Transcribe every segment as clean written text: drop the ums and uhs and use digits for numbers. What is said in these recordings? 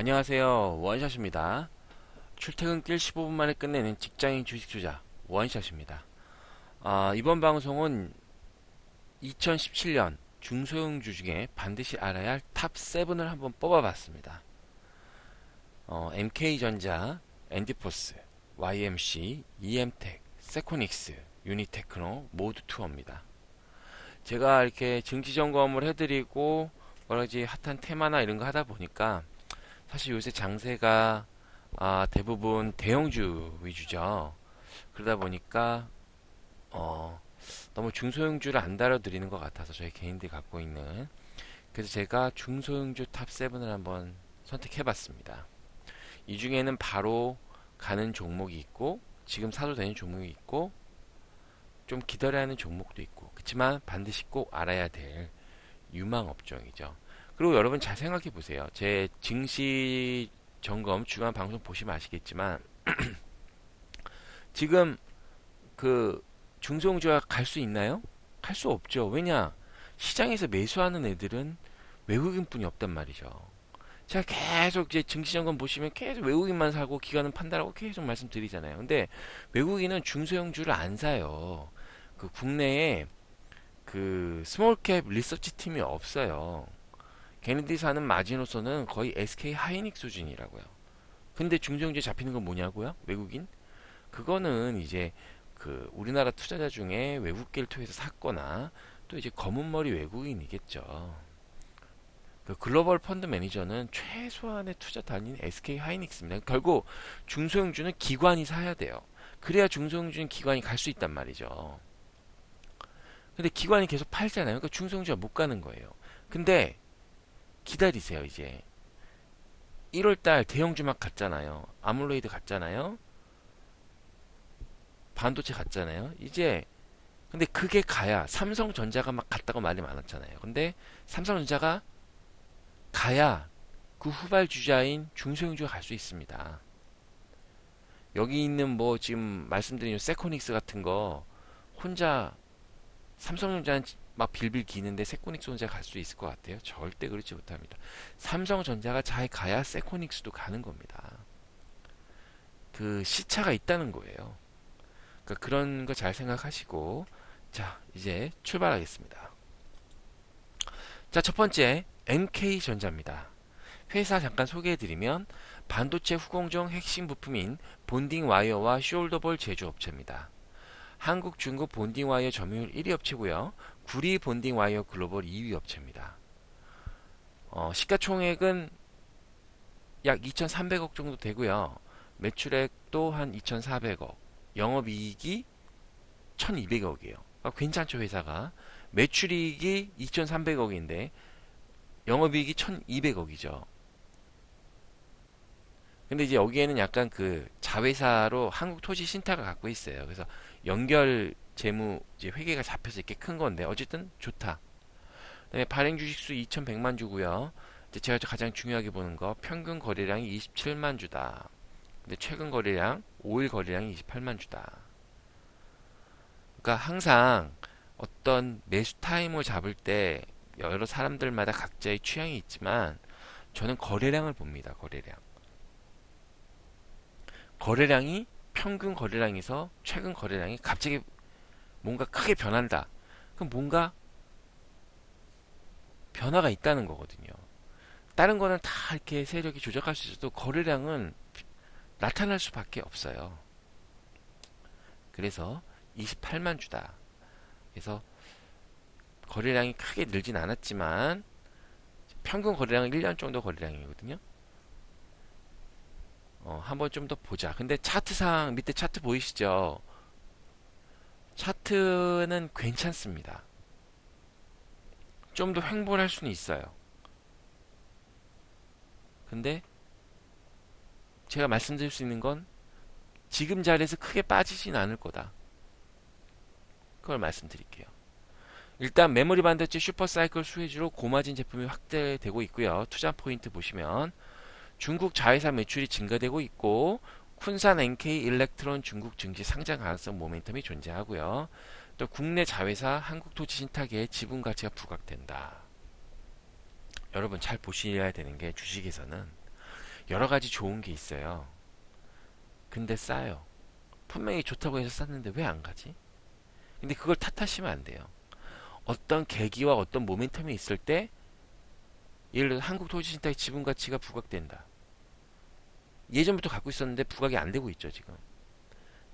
안녕하세요. 원샷입니다. 출퇴근길 15분 만에 끝내는 직장인 주식 투자 원샷입니다. 이번 방송은 2017년 중소형주 중에 반드시 알아야 할 탑 7을 한번 뽑아봤습니다. MK전자, 엔디포스, YMC, EM텍, 세코닉스, 유니테크노 모두 투어입니다. 제가 이렇게 증시 점검을 해드리고 여러 가지 핫한 테마나 이런 거 하다 보니까 사실 요새 장세가 대부분 대형주 위주죠. 그러다 보니까 너무 중소형주를 안 다뤄드리는 것 같아서 저희 개인들이 갖고 있는, 그래서 제가 중소형주 탑 7을 한번 선택해봤습니다. 이 중에는 바로 가는 종목이 있고 지금 사도 되는 종목이 있고 좀 기다려야 하는 종목도 있고, 그렇지만 반드시 꼭 알아야 될 유망 업종이죠. 그리고 여러분 잘 생각해 보세요. 제 증시 점검 주간 방송 보시면 아시겠지만 지금 그 중소형주가 갈 수 있나요? 갈 수 없죠. 왜냐? 시장에서 매수하는 애들은 외국인뿐이 없단 말이죠. 제가 계속 이제 증시 점검 보시면 계속 외국인만 사고 기관은 판다라고 계속 말씀드리잖아요. 근데 외국인은 중소형주를 안 사요. 그 국내에 그 스몰캡 리서치 팀이 없어요. 걔네들이 사는 마지노선은 거의 SK 하이닉 수준이라고요. 근데 중소형주에 잡히는 건 뭐냐고요? 외국인? 그거는 이제 그 우리나라 투자자 중에 외국계를 통해서 샀거나 또 이제 검은머리 외국인이겠죠. 그 글로벌 펀드 매니저는 최소한의 투자 단위는 SK 하이닉스입니다. 결국 중소형주는 기관이 사야 돼요. 그래야 중소형주는 기관이 갈 수 있단 말이죠. 근데 기관이 계속 팔잖아요. 그러니까 중소형주가 못 가는 거예요. 근데 기다리세요. 이제 1월달 대형주 막 갔잖아요. 아몰로이드 갔잖아요. 반도체 갔잖아요. 이제 근데 그게 가야 삼성전자가 막 갔다고 말이 많았잖아요. 근데 삼성전자가 가야 그 후발주자인 중소형주가 갈 수 있습니다. 여기 있는 뭐 지금 말씀드린 세코닉스 같은 거 혼자 삼성전자는 막 빌빌 기는데 세코닉스 혼자 갈 수 있을 것 같아요? 절대 그렇지 못합니다. 삼성전자가 잘 가야 세코닉스도 가는 겁니다. 그 시차가 있다는 거예요. 그러니까 그런 거 잘 생각하시고, 자, 이제 출발하겠습니다. 자, 첫 번째 MK전자입니다. 회사 잠깐 소개해드리면 반도체 후공정 핵심 부품인 본딩 와이어와 숄더볼 제조업체입니다. 한국, 중국 본딩 와이어 점유율 1위 업체고요. 구리 본딩 와이어 글로벌 2위 업체입니다. 시가총액은 약 2,300억 정도 되고요. 매출액도 한 2,400억, 영업이익이 1,200억이에요. 괜찮죠, 회사가. 매출이익이 2,300억인데 영업이익이 1,200억이죠. 근데 이제 여기에는 약간 그 자회사로 한국토지신탁을 갖고 있어요. 그래서 연결 재무 이제 회계가 잡혀서 이렇게 큰 건데 어쨌든 좋다. 그다음에 발행 주식수 2,100만 주고요. 이제 제가 가장 중요하게 보는 거 평균 거래량이 27만 주다. 근데 최근 거래량 5일 거래량이 28만 주다. 그러니까 항상 어떤 매수 타임을 잡을 때 여러 사람들마다 각자의 취향이 있지만 저는 거래량을 봅니다. 거래량. 거래량이 평균 거래량에서 최근 거래량이 갑자기 뭔가 크게 변한다. 그럼 뭔가 변화가 있다는 거거든요. 다른 거는 다 이렇게 세력이 조작할 수 있어도 거래량은 나타날 수밖에 없어요. 그래서 28만 주다. 그래서 거래량이 크게 늘진 않았지만 평균 거래량은 1년 정도 거래량이거든요. 한번 좀 더 보자. 근데 차트상 밑에 차트 보이시죠? 차트는 괜찮습니다. 좀 더 횡보할 수는 있어요. 근데 제가 말씀드릴 수 있는 건 지금 자리에서 크게 빠지진 않을 거다. 그걸 말씀드릴게요. 일단 메모리 반도체 슈퍼사이클 수혜주로 고마진 제품이 확대되고 있고요. 투자 포인트 보시면 중국 자회사 매출이 증가되고 있고 쿤산 NK 일렉트론 중국 증시 상장 가능성 모멘텀이 존재하고요. 또 국내 자회사 한국토지신탁에 지분 가치가 부각된다. 여러분 잘 보셔야 되는 게 주식에서는 여러 가지 좋은 게 있어요. 근데 싸요. 분명히 좋다고 해서 쌌는데 왜 안 가지? 근데 그걸 탓하시면 안 돼요. 어떤 계기와 어떤 모멘텀이 있을 때, 예를 들어 한국토지신탁의 지분 가치가 부각된다. 예전부터 갖고 있었는데 부각이 안 되고 있죠, 지금.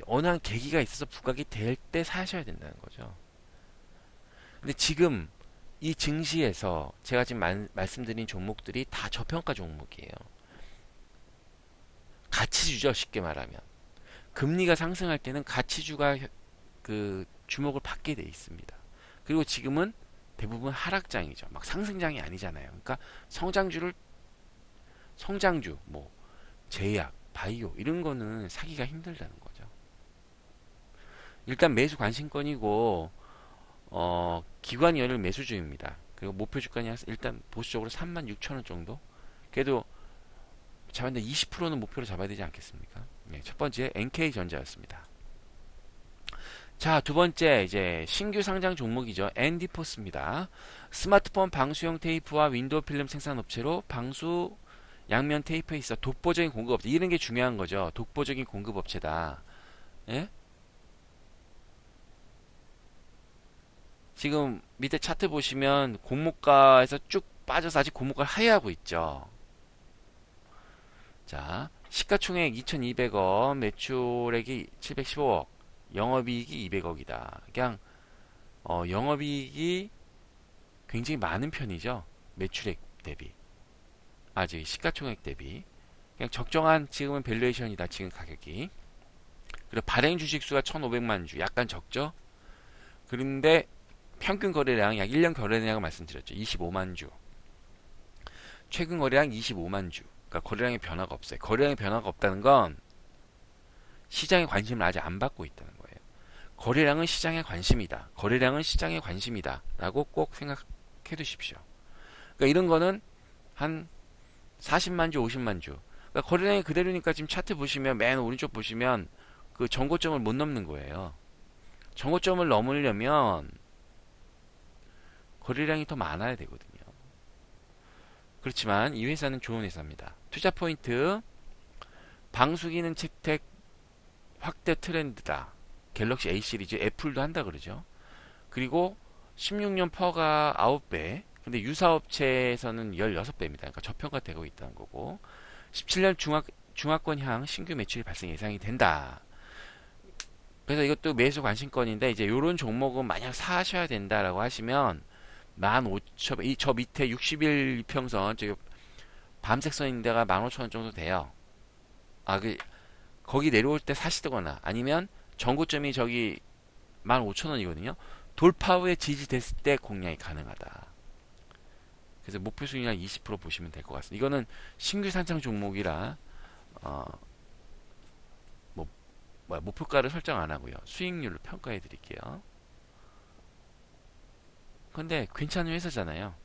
어느 한 계기가 있어서 부각이 될 때 사셔야 된다는 거죠. 근데 지금 이 증시에서 제가 지금 말씀드린 종목들이 다 저평가 종목이에요. 가치주죠, 쉽게 말하면. 금리가 상승할 때는 가치주가 그 주목을 받게 돼 있습니다. 그리고 지금은 대부분 하락장이죠. 막 상승장이 아니잖아요. 그러니까 성장주를 성장주, 뭐 제약, 바이오 이런 거는 사기가 힘들다는 거죠. 일단 매수 관심권이고 기관 연일 매수주입니다. 그리고 목표 주가는 일단 보수적으로 36,000원 정도. 그래도 잡았는데 20%는 목표로 잡아야 되지 않겠습니까? 네, 첫 번째 NK전자였습니다. 자, 두 번째 이제 신규 상장 종목이죠. 앤디포스입니다. 스마트폰 방수용 테이프와 윈도우 필름 생산 업체로 방수 양면 테이프에 있어 독보적인 공급업체. 이런 게 중요한 거죠. 독보적인 공급업체다. 예? 지금 밑에 차트 보시면 공모가에서 쭉 빠져서 아직 공모가를 하회하고 있죠. 자, 시가총액 2,200억, 매출액이 715억, 영업이익이 200억이다. 그냥 영업이익이 굉장히 많은 편이죠. 매출액 대비. 아직 시가총액 대비. 그냥 적정한 지금은 밸류에이션이다. 지금 가격이. 그리고 발행 주식 수가 1,500만 주. 약간 적죠? 그런데 평균 거래량 약 1년 거래량을 말씀드렸죠. 25만 주. 최근 거래량 25만 주. 그러니까 거래량의 변화가 없어요. 거래량의 변화가 없다는 건 시장의 관심을 아직 안 받고 있다는 거예요. 거래량은 시장의 관심이다. 거래량은 시장의 관심이다. 라고 꼭 생각해 두십시오. 그러니까 이런 거는 한 40만 주, 50만 주. 그러니까 거래량이 그대로니까 지금 차트 보시면 맨 오른쪽 보시면 그 전고점을 못 넘는 거예요. 전고점을 넘으려면 거래량이 더 많아야 되거든요. 그렇지만 이 회사는 좋은 회사입니다. 투자 포인트 방수기능 채택 확대 트렌드다. 갤럭시 A 시리즈 애플도 한다 그러죠. 그리고 16년 퍼가 9배. 근데 유사업체에서는 16배입니다. 그러니까 저평가되고 있다는 거고. 17년 중화권향 신규 매출이 발생 예상이 된다. 그래서 이것도 매수 관심권인데 이제 이런 종목은 만약 사셔야 된다라고 하시면 15,000원, 저 밑에 60일 이평선, 저기 밤색 선 있는 데가 15,000원 정도 돼요. 거기 내려올 때 사시거나 아니면 전고점이 저기 15,000원이거든요. 돌파 후에 지지됐을 때 공략이 가능하다. 그래서 목표 수익률 20% 보시면 될 것 같습니다. 이거는 신규 상장 종목이라 목표가를 설정 안 하고요. 수익률을 평가해 드릴게요. 근데 괜찮은 회사잖아요.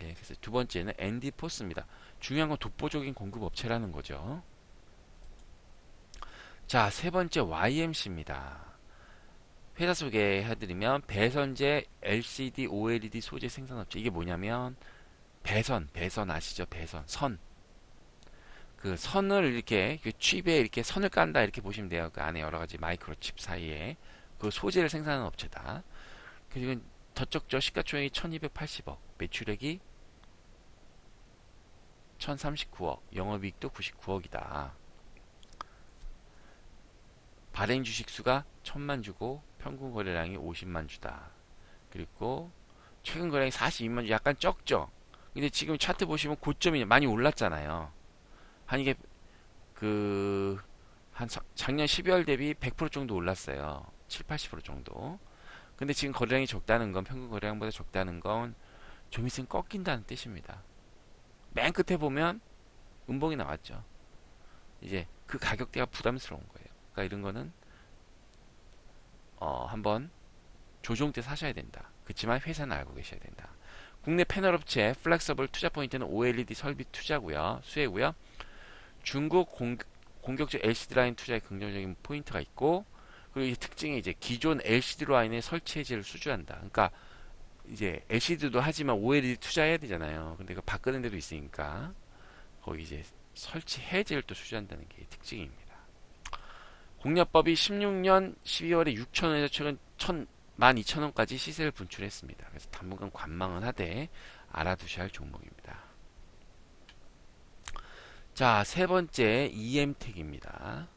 예, 그래서 두 번째는 앤디포스입니다. 중요한 건 독보적인 공급 업체라는 거죠. 자, 세 번째 YMC입니다. 회사 소개해드리면 배선재 LCD OLED 소재 생산업체. 이게 뭐냐면 배선 아시죠? 배선 선. 그 선을 이렇게 그 칩에 이렇게 선을 깐다 이렇게 보시면 돼요. 그 안에 여러 가지 마이크로칩 사이에 그 소재를 생산하는 업체다. 그리고 더 적죠. 시가총액이 1280억, 매출액이 1039억, 영업이익도 99억이다. 발행 주식 수가 1000만 주고 평균 거래량이 50만 주다. 그리고 최근 거래량이 42만 주, 약간 적죠. 근데 지금 차트 보시면 고점이 많이 올랐잖아요. 한 이게 한 작년 12월 대비 100% 정도 올랐어요. 7, 80% 정도. 근데 지금 거래량이 적다는 건, 평균 거래량보다 적다는 건 좀 있으면 꺾인다는 뜻입니다. 맨 끝에 보면 음봉이 나왔죠. 이제 그 가격대가 부담스러운 거예요. 그러니까 이런 거는 한번 조정 때 사셔야 된다. 그렇지만 회사는 알고 계셔야 된다. 국내 패널업체 플렉서블 투자 포인트는 OLED 설비 투자고요. 수혜고요. 중국 공격적 LCD 라인 투자에 긍정적인 포인트가 있고, 그리고 이 특징이 이제 기존 LCD 라인의 설치 해지를 수주한다. 그러니까 이제 LCD도 하지만 OLED 투자해야 되잖아요. 근데 이거 바꾸는 데도 있으니까 거기 이제 설치 해지를 또 수주한다는 게 특징입니다. 공략법이 16년 12월에 6,000원에서 최근 12,000원까지 시세를 분출했습니다. 그래서 당분간 관망은 하되 알아두셔야 할 종목입니다. 자, 세 번째 EM텍입니다.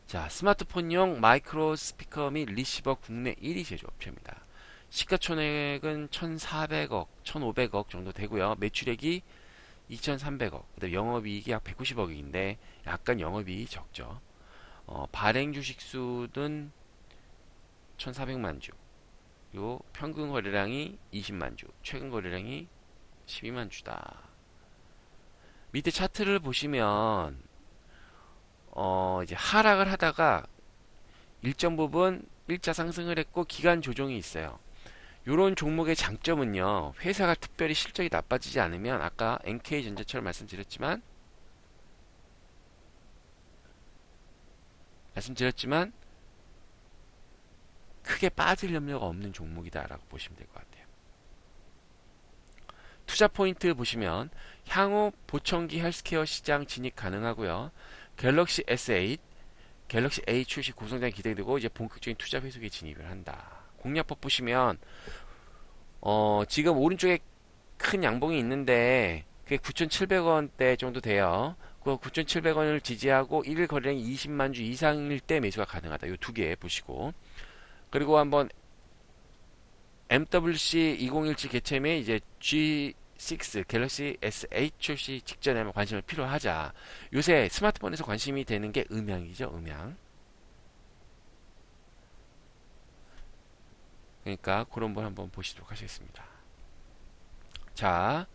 자, 스마트폰용 마이크로 스피커 및 리시버 국내 1위 제조업체입니다. 시가총액은 1,400억, 1,500억 정도 되고요. 매출액이 2,300억, 그다음 영업이익이 약 190억인데 약간 영업이익이 적죠. 발행 주식 수는 1,400만 주. 요 평균 거래량이 20만 주, 최근 거래량이 12만 주다. 밑에 차트를 보시면 이제 하락을 하다가 일정 부분 일자 상승을 했고 기간 조정이 있어요. 요런 종목의 장점은요. 회사가 특별히 실적이 나빠지지 않으면 아까 NK전자처럼 말씀드렸지만 크게 빠질 염려가 없는 종목이다라고 보시면 될 것 같아요. 투자 포인트 보시면 향후 보청기 헬스케어 시장 진입 가능하고요. 갤럭시 S8, 갤럭시 A 출시 고성장이 기대되고 이제 본격적인 투자 회수에 진입을 한다. 공략법 보시면 지금 오른쪽에 큰 양봉이 있는데 그게 9,700원대 정도 돼요. 그 9,700원을 지지하고 1일 거래량이 20만 주 이상일 때 매수가 가능하다. 이 두 개 보시고 그리고 한번 MWC 2017 개최 이제 G6 갤럭시 S8 출시 직전에 한번 관심을 필요하자. 요새 스마트폰에서 관심이 되는 게 음향이죠, 음향. 그러니까 그런 걸 한번 보시도록 하시겠습니다. 자,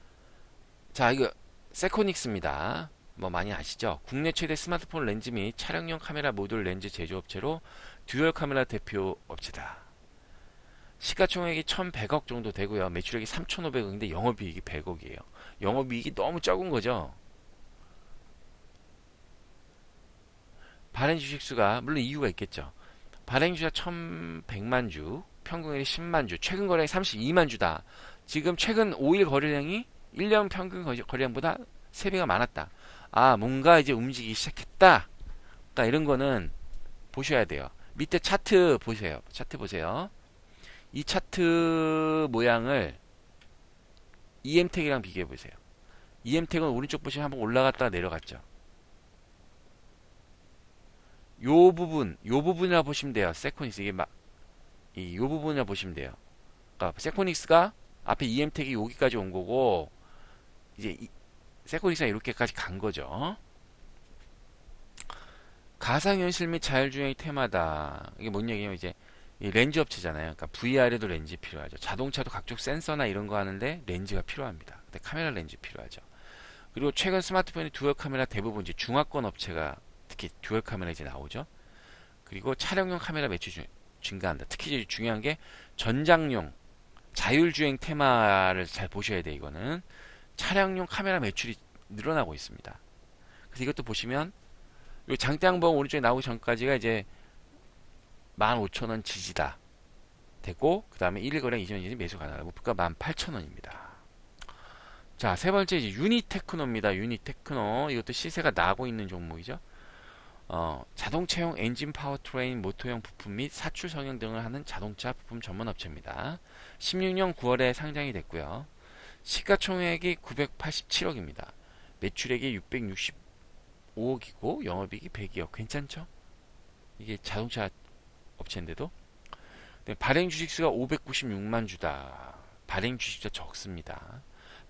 이거 세코닉스입니다. 뭐 많이 아시죠? 국내 최대 스마트폰 렌즈 및 촬영용 카메라 모듈 렌즈 제조업체로 듀얼 카메라 대표 업체다. 시가총액이 1,100억 정도 되고요. 매출액이 3,500억인데 영업이익이 100억이에요. 영업이익이 너무 적은 거죠. 발행 주식수가 물론 이유가 있겠죠. 발행 주자 1,100만 주, 평균거래 10만 주, 최근 거래량이 32만 주다. 지금 최근 5일 거래량이 1년 평균 거래량보다 3배가 많았다. 아, 뭔가 이제 움직이기 시작했다. 그러니까 이런 거는 보셔야 돼요. 밑에 차트 보세요. 차트 보세요. 이 차트 모양을 EM텍이랑 비교해 보세요. EM텍은 오른쪽 보시면 한번 올라갔다가 내려갔죠. 요 부분이라 보시면 돼요. 세코닉스 이게 요 부분이라 보시면 돼요. 그러니까 세코닉스가 앞에 EM텍이 여기까지 온 거고 이제 세코닉스가 이렇게까지 간 거죠. 가상현실 및 자율주행의 테마다. 이게 뭔 얘기냐면 이제 이 렌즈 업체잖아요. 그러니까 VR에도 렌즈 필요하죠. 자동차도 각종 센서나 이런 거 하는데 렌즈가 필요합니다. 근데 카메라 렌즈 필요하죠. 그리고 최근 스마트폰의 듀얼 카메라 대부분 이제 중화권 업체가 특히 듀얼 카메라 이제 나오죠. 그리고 촬영용 카메라 매출 증가한다. 특히 이제 중요한 게 전장용 자율주행 테마를 잘 보셔야 돼. 이거는 차량용 카메라 매출이 늘어나고 있습니다. 그래서 이것도 보시면 요 장대양봉 오른쪽에 나오기 전까지가 이제 15,000원 지지다 되고 그 다음에 1일 거래량 20원 매수 가능하다. 목표가 18,000원입니다. 자, 세 번째 이제 유니테크노입니다. 유니테크노 이것도 시세가 나고 있는 종목이죠. 자동차용 엔진 파워트레인 모터용 부품 및 사출 성형 등을 하는 자동차 부품 전문 업체입니다. 16년 9월에 상장이 됐고요. 시가총액이 987억입니다. 매출액이 665억이고 영업이익이 100억. 괜찮죠? 이게 자동차 업체인데도 발행 주식수가 596만 주다. 발행 주식수가 적습니다.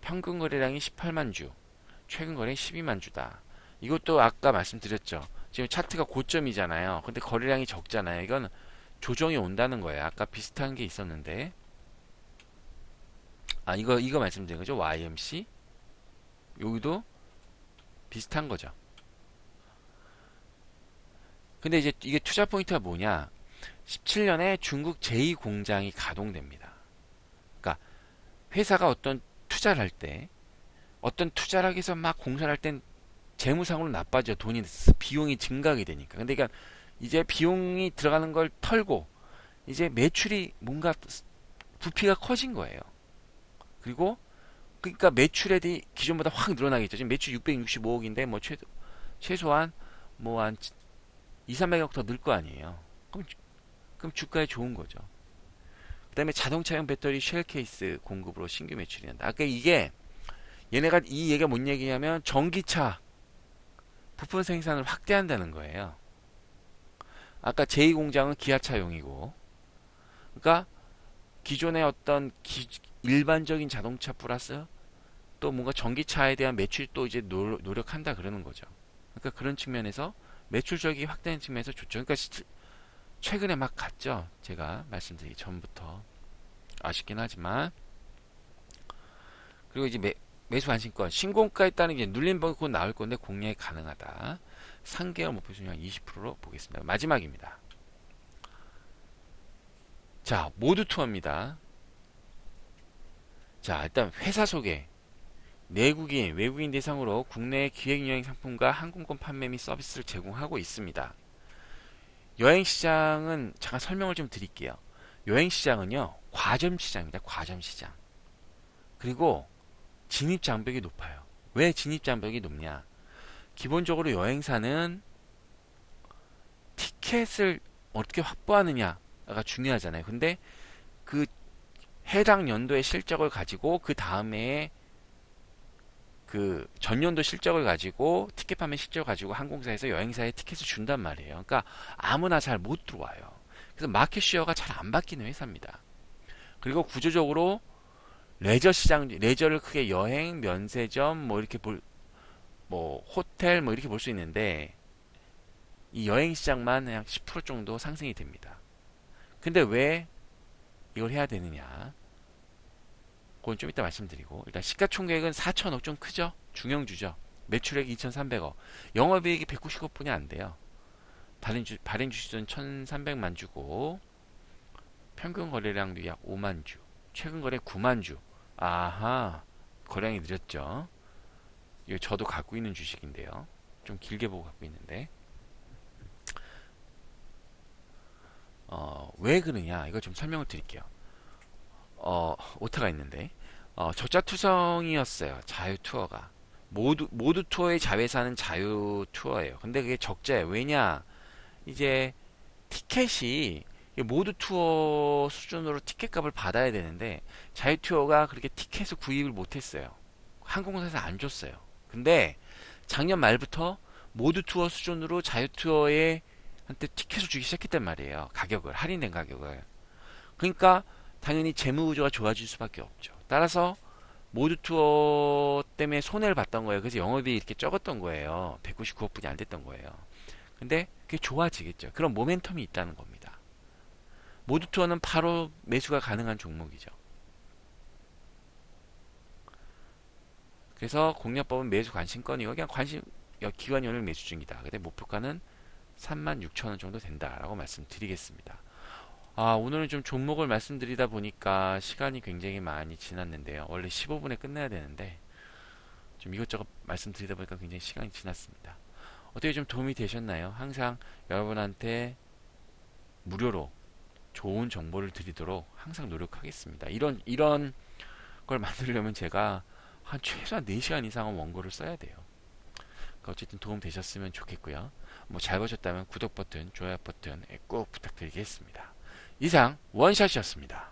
평균 거래량이 18만 주, 최근 거래량이 12만 주다. 이것도 아까 말씀드렸죠. 지금 차트가 고점이잖아요. 근데 거래량이 적잖아요. 이건 조정이 온다는 거예요. 아까 비슷한 게 있었는데 이거 말씀드린 거죠. YMC 여기도 비슷한 거죠. 근데 이제 이게 투자 포인트가 뭐냐? 17년에 중국 제2공장이 가동됩니다. 그러니까 회사가 어떤 투자를 할 때 어떤 투자를 하기 위해서 막 공사를 할 땐 재무상으로 나빠져. 비용이 증가하게 되니까. 근데 그러니까 이제 비용이 들어가는 걸 털고 이제 매출이 뭔가 부피가 커진 거예요. 그리고 그러니까 매출액이 기존보다 확 늘어나겠죠. 지금 매출 665억인데 뭐 최소한 뭐 한 2, 300억 더 늘 거 아니에요. 그럼 주가에 좋은 거죠. 그다음에 자동차용 배터리 쉘 케이스 공급으로 신규 매출이 난다. 아까 이게 얘네가 이 얘기가 뭔 얘기냐면 전기차 부품 생산을 확대한다는 거예요. 아까 제2공장은 기아차용이고, 그러니까 기존의 어떤 일반적인 자동차 플러스 또 뭔가 전기차에 대한 매출이 또 이제 노력한다 그러는 거죠. 그러니까 그런 측면에서 매출적이 확대된 측면에서 좋죠. 그러니까 최근에 막 갔죠. 제가 말씀드리기 전부터 아쉽긴 하지만. 그리고 이제 매수 안심권 신고가에 따른 이제 눌림목이 곧 나올 건데 공략이 가능하다. 3개월 목표 수익률 20%로 보겠습니다. 마지막입니다. 자, 모두 투어입니다. 자, 일단 회사 소개. 내국인, 외국인 대상으로 국내 기획여행 상품과 항공권 판매 및 서비스를 제공하고 있습니다. 여행시장은 잠깐 설명을 좀 드릴게요. 여행시장은요, 과점시장입니다. 과점시장. 그리고 진입장벽이 높아요. 왜 진입장벽이 높냐? 기본적으로 여행사는 티켓을 어떻게 확보하느냐가 중요하잖아요. 근데 그 해당 연도의 실적을 가지고 그 다음에 그 전년도 실적을 가지고 티켓 판매 실적을 가지고 항공사에서 여행사에 티켓을 준단 말이에요. 그러니까 아무나 잘 못 들어와요. 그래서 마켓 쉐어가 잘 안 바뀌는 회사입니다. 그리고 구조적으로 레저 시장, 레저를 크게 여행, 면세점 뭐 이렇게 뭐 호텔 뭐 이렇게 볼 수 있는데 이 여행 시장만 그냥 10% 정도 상승이 됩니다. 근데 왜 이걸 해야 되느냐? 그건 좀 이따 말씀드리고, 일단 시가총액은 4천억, 좀 크죠? 중형주죠. 매출액 2,300억, 영업이익이 190억뿐이 안 돼요. 발행 주식수는 1,300만 주고 평균 거래량도 약 5만 주, 최근 거래 9만 주. 아하, 거래량이 느렸죠. 이거 저도 갖고 있는 주식인데요. 좀 길게 보고 갖고 있는데, 왜 그러냐? 이거 좀 설명을 드릴게요. 오타가 있는데, 적자투성이었어요. 자유 투어가. 모두 투어의 자회사는 자유 투어예요. 근데 그게 적자예요. 왜냐? 이제 티켓이 모두 투어 수준으로 티켓값을 받아야 되는데 자유 투어가 그렇게 티켓을 구입을 못했어요. 항공사에서 안 줬어요. 근데 작년 말부터 모두 투어 수준으로 자유 투어에 한테 티켓을 주기 시작했단 말이에요. 가격을, 할인된 가격을. 그러니까 당연히 재무 구조가 좋아질 수밖에 없죠. 따라서 모두 투어 때문에 손해를 봤던 거예요. 그래서 영업이 이렇게 적었던 거예요. 199억뿐이 안 됐던 거예요. 근데 그게 좋아지겠죠. 그런 모멘텀이 있다는 겁니다. 모두 투어는 바로 매수가 가능한 종목이죠. 그래서 공략법은 매수 관심권이고 그냥 기관연을 매수 중이다. 근데 목표가는 36,000원 정도 된다라고 말씀드리겠습니다. 오늘은 좀 종목을 말씀드리다 보니까 시간이 굉장히 많이 지났는데요. 원래 15분에 끝내야 되는데 좀 이것저것 말씀드리다 보니까 굉장히 시간이 지났습니다. 어떻게 좀 도움이 되셨나요? 항상 여러분한테 무료로 좋은 정보를 드리도록 항상 노력하겠습니다. 이런 걸 만들려면 제가 한 최소한 4시간 이상은 원고를 써야 돼요. 그러니까 어쨌든 도움 되셨으면 좋겠고요. 뭐 잘 보셨다면 구독 버튼, 좋아요 버튼 꼭 부탁드리겠습니다. 이상 원샷이었습니다.